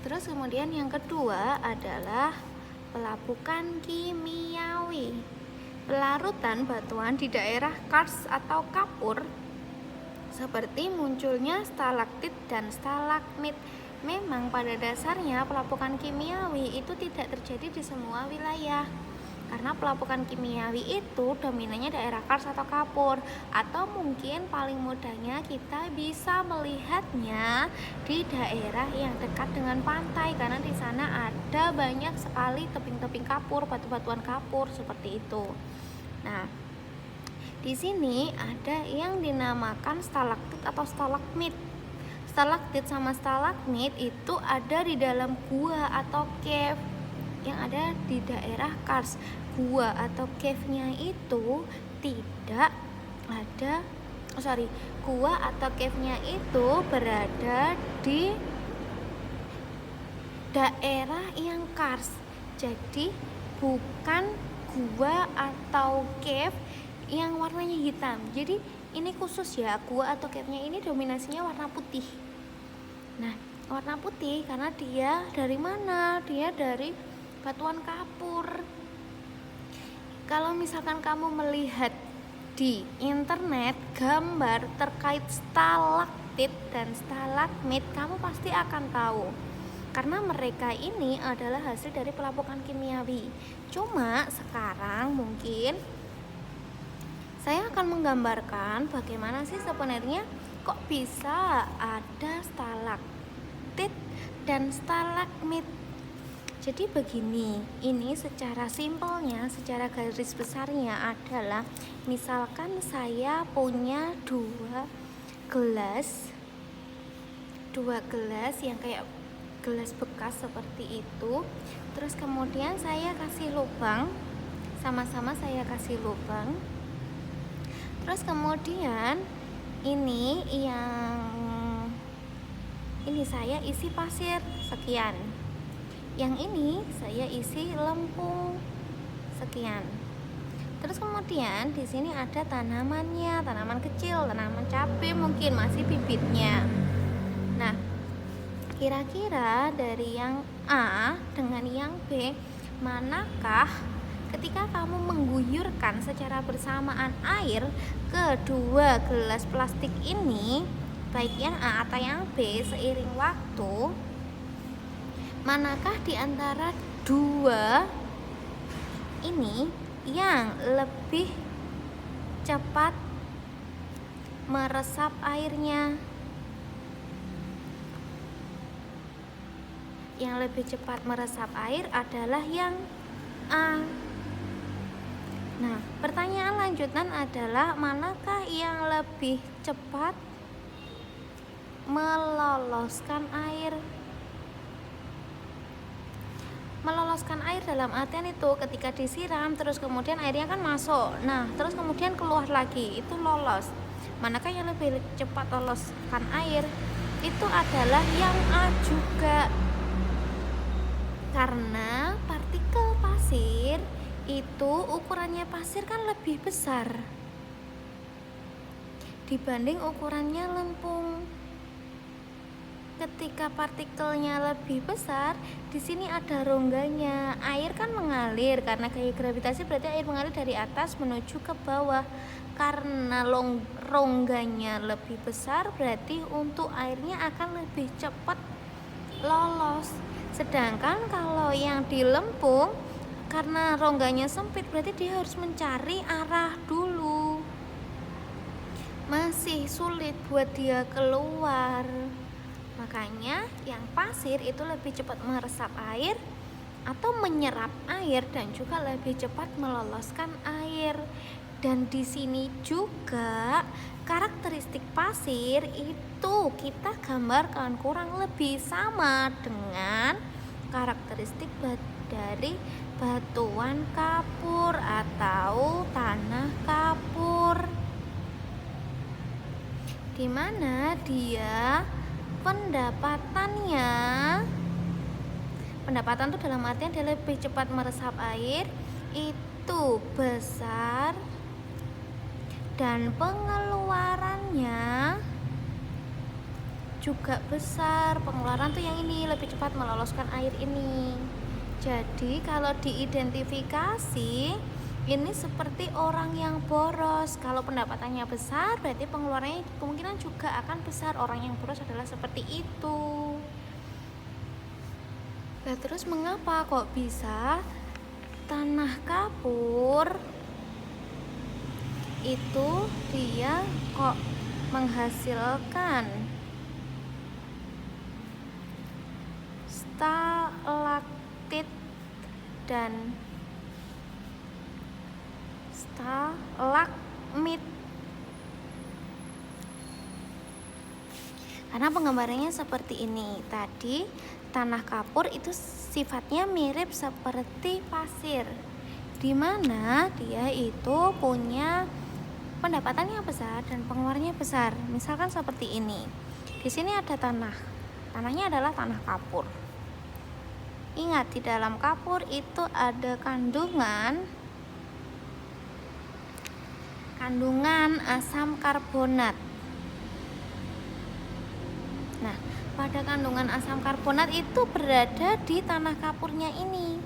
Terus kemudian yang kedua adalah pelapukan kimiawi. Pelarutan batuan di daerah kars atau kapur seperti munculnya stalaktit dan stalagmit. Memang pada dasarnya pelapukan kimiawi itu tidak terjadi di semua wilayah. Karena pelapukan kimiawi itu dominannya daerah kars atau kapur, atau mungkin paling mudahnya kita bisa melihatnya di daerah yang dekat dengan pantai, karena di sana ada banyak sekali tebing-tebing kapur, batu-batuan kapur seperti itu. Nah, di sini ada yang dinamakan stalaktit atau stalagmit. Stalaktit sama stalagmit itu ada di dalam gua atau cave yang ada di daerah kars. Gua atau cave-nya itu tidak ada, gua atau cave-nya itu berada di daerah yang kars. Jadi bukan gua atau cave yang warnanya hitam. Jadi ini khusus ya, gua atau cave-nya ini dominasinya warna putih. Nah, warna putih karena dia dari mana? Dia dari batuan kapur. Kalau misalkan kamu melihat di internet gambar terkait stalaktit dan stalagmit, kamu pasti akan tahu. Karena mereka ini adalah hasil dari pelapukan kimiawi. Cuma sekarang mungkin saya akan menggambarkan bagaimana sih sebenarnya kok bisa ada stalaktit dan stalagmit. Jadi begini, ini secara simpelnya, secara garis besarnya adalah misalkan saya punya dua gelas yang kayak gelas bekas seperti itu. Terus kemudian saya kasih lubang, sama-sama saya kasih lubang. Terus kemudian ini saya isi pasir sekian. Yang ini saya isi lempung sekian. Terus kemudian di sini ada tanamannya, tanaman kecil, tanaman cabai mungkin masih bibitnya. Nah, kira-kira dari yang A dengan yang B, manakah ketika kamu mengguyurkan secara bersamaan air ke dua gelas plastik ini, baik yang A atau yang B seiring waktu, manakah di antara dua ini yang lebih cepat meresap airnya? Yang lebih cepat meresap air adalah yang A. Nah, pertanyaan lanjutan adalah manakah yang lebih cepat meloloskan air? Meloloskan air dalam artian itu ketika disiram terus kemudian airnya kan masuk, nah terus kemudian keluar lagi, itu lolos. Manakah yang lebih cepat loloskan air? Itu adalah yang A juga, karena partikel pasir itu ukurannya pasir kan lebih besar dibanding ukurannya lempung. Ketika partikelnya lebih besar, di sini ada rongganya. Air kan mengalir karena gaya gravitasi, berarti air mengalir dari atas menuju ke bawah. Karena rongganya lebih besar, berarti untuk airnya akan lebih cepat lolos. Sedangkan kalau yang di lempung, karena rongganya sempit, berarti dia harus mencari arah dulu. Masih sulit buat dia keluar. Makanya yang pasir itu lebih cepat meresap air atau menyerap air dan juga lebih cepat meloloskan air. Dan di sini juga karakteristik pasir itu kita gambarkan kurang lebih sama dengan karakteristik dari batuan kapur atau tanah kapur, di mana dia pendapatan itu dalam artian dia lebih cepat meresap air, itu besar, dan pengeluarannya juga besar. Pengeluaran tuh yang ini lebih cepat meloloskan air ini. Jadi kalau diidentifikasi ini seperti orang yang boros. Kalau pendapatannya besar berarti pengeluarannya kemungkinan juga akan besar. Orang yang boros adalah seperti itu. Nah, terus mengapa kok bisa tanah kapur itu dia kok menghasilkan stalaktit dan stalagmit? Karena penggambarannya seperti ini. Tadi tanah kapur itu sifatnya mirip seperti pasir, di mana dia itu punya pendapatannya besar dan pengeluarannya besar. Misalkan seperti ini. Di sini ada tanah. Tanahnya adalah tanah kapur. Ingat, di dalam kapur itu ada kandungan asam karbonat. Nah, pada kandungan asam karbonat itu berada di tanah kapurnya ini.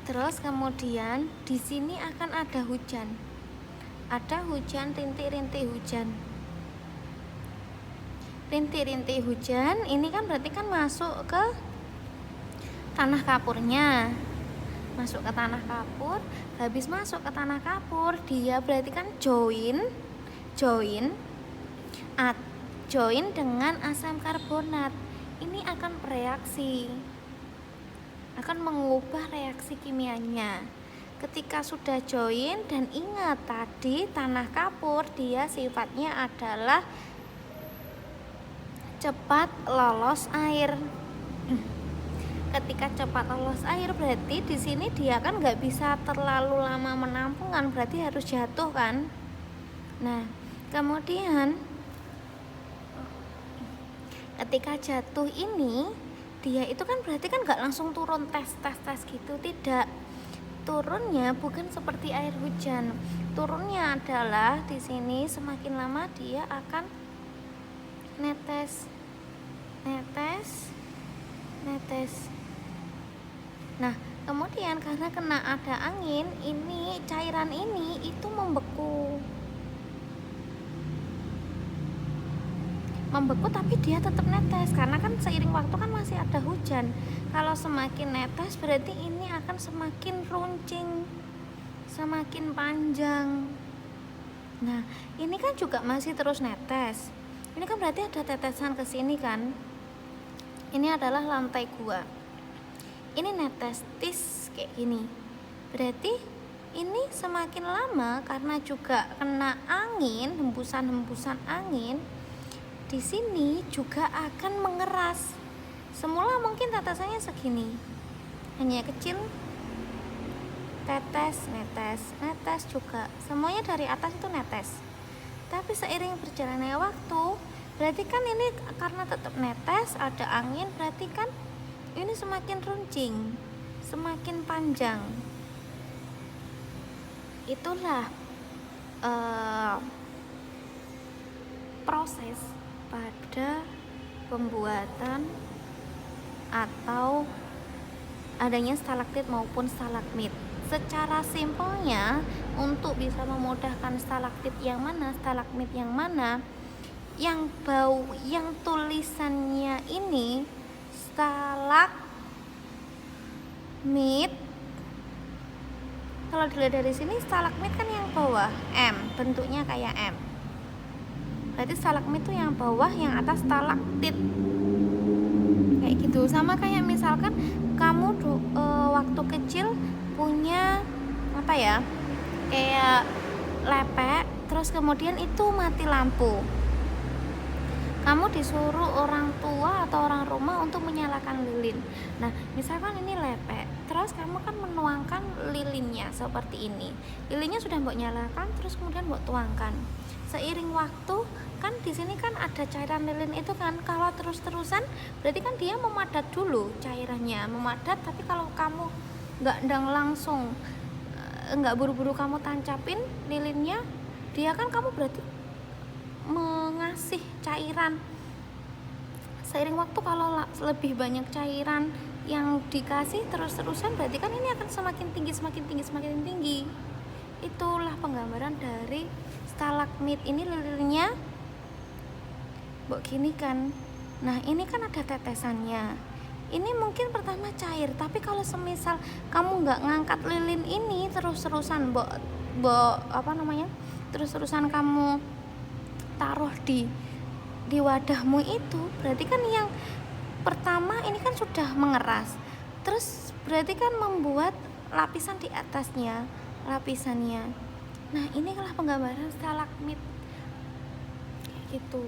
Terus kemudian di sini akan ada hujan. Ada hujan, rintik-rintik hujan. Rintik-rintik hujan ini kan berarti kan masuk ke tanah kapurnya. Masuk ke tanah kapur, habis masuk ke tanah kapur dia berarti kan join dengan asam karbonat. Ini akan bereaksi, akan mengubah reaksi kimianya. Ketika sudah join, dan ingat tadi tanah kapur dia sifatnya adalah cepat lolos air. Ketika cepat lolos air berarti di sini dia kan nggak bisa terlalu lama menampung kan, berarti harus jatuh kan. Nah, kemudian ketika jatuh ini dia itu kan berarti kan nggak langsung turun tes gitu, tidak. Turunnya bukan seperti air hujan. Turunnya adalah di sini semakin lama dia akan netes. Nah, kemudian karena kena ada angin, ini cairan ini itu membeku tapi dia tetap netes karena kan seiring waktu kan masih ada hujan. Kalau semakin netes berarti ini akan semakin runcing, semakin panjang. Nah, ini kan juga masih terus netes. Ini kan berarti ada tetesan ke sini kan. Ini adalah lantai gua. Ini netes tis kayak gini. Berarti ini semakin lama karena juga kena angin, hembusan angin, di sini juga akan mengeras. Semula mungkin tetesannya segini, hanya kecil, netes juga. Semuanya dari atas itu netes. Tapi seiring berjalannya waktu, berarti kan ini karena tetap netes, ada angin, berarti kan ini semakin runcing, semakin panjang. Itulah proses pada pembuatan atau adanya stalaktit maupun stalagmit. Secara simpelnya, untuk bisa memudahkan stalaktit yang mana, stalagmit yang mana, yang tulisannya ini stalagmit. Kalau dilihat dari sini stalagmit kan yang bawah, M, bentuknya kayak M. Berarti stalagmit itu yang bawah, yang atas stalaktit. Kayak gitu. Sama kayak misalkan kamu waktu kecil punya apa ya? Kayak lepek, terus kemudian itu mati lampu. Kamu disuruh orang tua atau orang rumah untuk menyalakan lilin. Nah, misalkan ini lepek, terus kamu kan menuangkan lilinnya seperti ini. Lilinnya sudah mbok nyalakan, terus kemudian mbok tuangkan. Seiring waktu kan di sini kan ada cairan lilin itu kan, kalau terus-terusan berarti kan dia memadat dulu cairannya, memadat. Tapi kalau kamu nggak langsung, nggak buru-buru kamu tancapin lilinnya, dia kan kamu berarti mengasih cairan. Seiring waktu kalau lebih banyak cairan yang dikasih terus-terusan, berarti kan ini akan semakin tinggi. Itulah penggambaran dari stalagmit. Ini lilirnya begini kan. Nah, ini kan ada tetesannya. Ini mungkin pertama cair, tapi kalau semisal kamu nggak ngangkat lilin ini terus-terusan, terus-terusan kamu taruh di wadahmu itu, berarti kan yang pertama ini kan sudah mengeras, terus berarti kan membuat lapisan di atasnya, lapisannya. Nah, inilah penggambaran stalagmit kayak gitu.